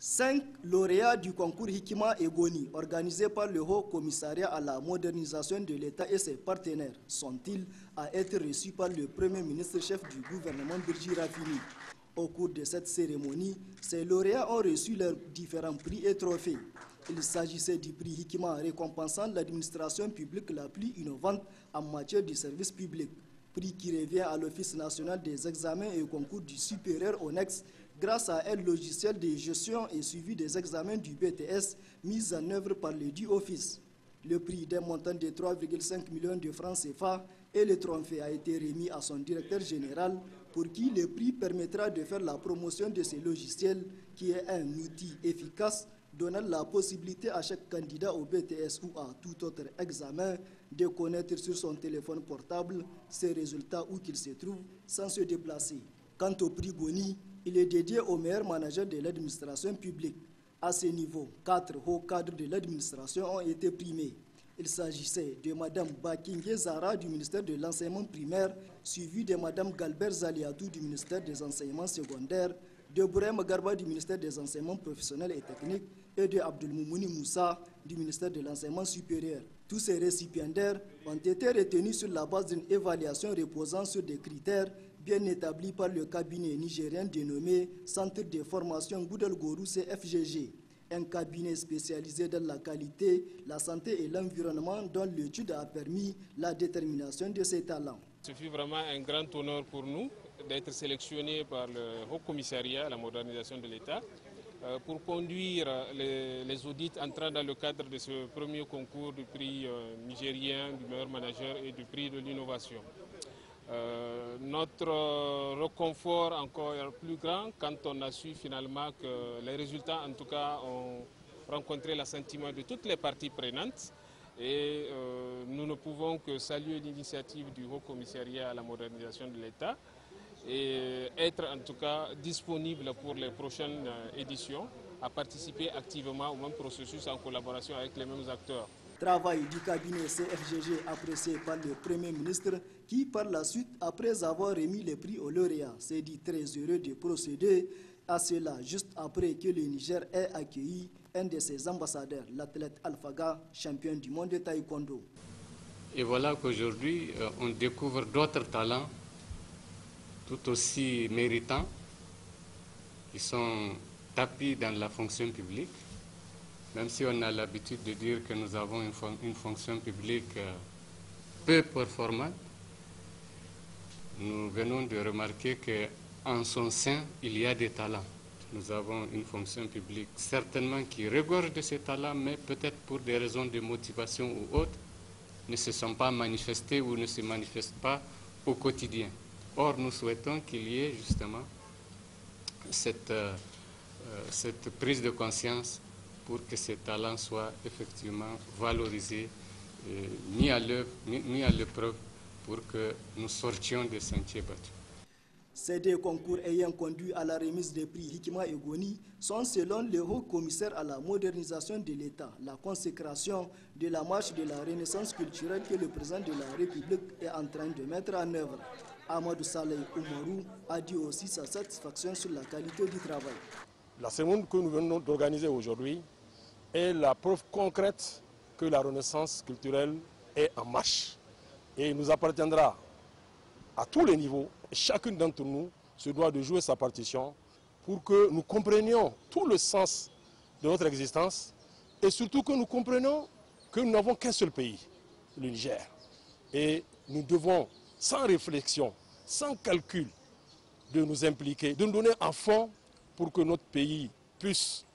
5 lauréats du concours Hikima et Goni, organisé par le Haut Commissariat à la modernisation de l'État et ses partenaires, sont-ils à être reçus par le Premier ministre chef du gouvernement Birji Rafini. Au cours de cette cérémonie, ces lauréats ont reçu leurs différents prix et trophées. Il s'agissait du prix Hikima récompensant l'administration publique la plus innovante en matière de services publics. Prix qui revient à l'Office national des examens et concours du supérieur ONEX grâce à un logiciel de gestion et suivi des examens du BTS mis en œuvre par le dit office. Le prix d'un montant de 3,5 millions de francs CFA et le trophée a été remis à son directeur général pour qui le prix permettra de faire la promotion de ce logiciel qui est un outil efficace donnant la possibilité à chaque candidat au BTS ou à tout autre examen de connaître sur son téléphone portable ses résultats où qu'il se trouve sans se déplacer. Quant au prix Goni, il est dédié aux meilleurs managers de l'administration publique. À ce niveau, 4 hauts cadres de l'administration ont été primés. Il s'agissait de Mme Bakingé Zara du ministère de l'enseignement primaire, suivie de Mme Galbert Zaliatou du ministère des enseignements secondaires, de Bourem Garba du ministère des enseignements professionnels et techniques et de Abdelmoumouni Moussa du ministère de l'enseignement supérieur. Tous ces récipiendaires ont été retenus sur la base d'une évaluation reposant sur des critères bien établis par le cabinet nigérien dénommé Centre de formation Goudel Gorou CFGG, un cabinet spécialisé dans la qualité, la santé et l'environnement dont l'étude a permis la détermination de ces talents. Ce fut vraiment un grand honneur pour nous d'être sélectionnés par le Haut Commissariat à la modernisation de l'État pour conduire les audits entrant dans le cadre de ce premier concours du prix nigérien du meilleur manager et du prix de l'innovation. Notre réconfort encore plus grand quand on a su finalement que les résultats en tout cas ont rencontré l'assentiment de toutes les parties prenantes et nous ne pouvons que saluer l'initiative du Haut Commissariat à la modernisation de l'État et être en tout cas disponible pour les prochaines éditions à participer activement au même processus en collaboration avec les mêmes acteurs. Travail du cabinet CFGG apprécié par le Premier ministre qui, par la suite, après avoir remis les prix aux lauréats, s'est dit très heureux de procéder à cela juste après que le Niger ait accueilli un de ses ambassadeurs, l'athlète Alphaga, champion du monde de taekwondo. Et voilà qu'aujourd'hui, on découvre d'autres talents tout aussi méritants qui sont tapis dans la fonction publique. Même si on a l'habitude de dire que nous avons une fonction publique peu performante, nous venons de remarquer qu'en son sein, il y a des talents. Nous avons une fonction publique certainement qui regorge de ces talents, mais peut-être pour des raisons de motivation ou autres, ne se sont pas manifestés ou ne se manifestent pas au quotidien. Or, nous souhaitons qu'il y ait justement cette prise de conscience pour que ces talents soient effectivement valorisés, mis à l'épreuve pour que nous sortions des sentiers battus. Ces deux concours ayant conduit à la remise des prix Hikima et Goni sont, selon le Haut Commissaire à la modernisation de l'État, la consécration de la marche de la renaissance culturelle que le président de la République est en train de mettre en œuvre. Amadou Saleh Oumarou a dit aussi sa satisfaction sur la qualité du travail. La cérémonie que nous venons d'organiser aujourd'hui est la preuve concrète que la renaissance culturelle est en marche. Et il nous appartiendra à tous les niveaux, et chacune d'entre nous se doit de jouer sa partition pour que nous comprenions tout le sens de notre existence et surtout que nous comprenions que nous n'avons qu'un seul pays, le Niger. Et nous devons, sans réflexion, sans calcul, de nous impliquer, de nous donner un fond pour que notre pays puisse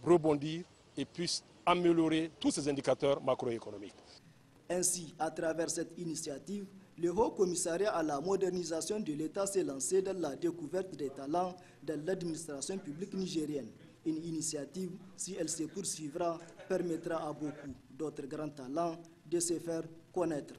rebondir et puisse améliorer tous ces indicateurs macroéconomiques. Ainsi, à travers cette initiative, le Haut Commissariat à la modernisation de l'État s'est lancé dans la découverte des talents dans l'administration publique nigérienne. Une initiative, si elle se poursuivra, permettra à beaucoup d'autres grands talents de se faire connaître.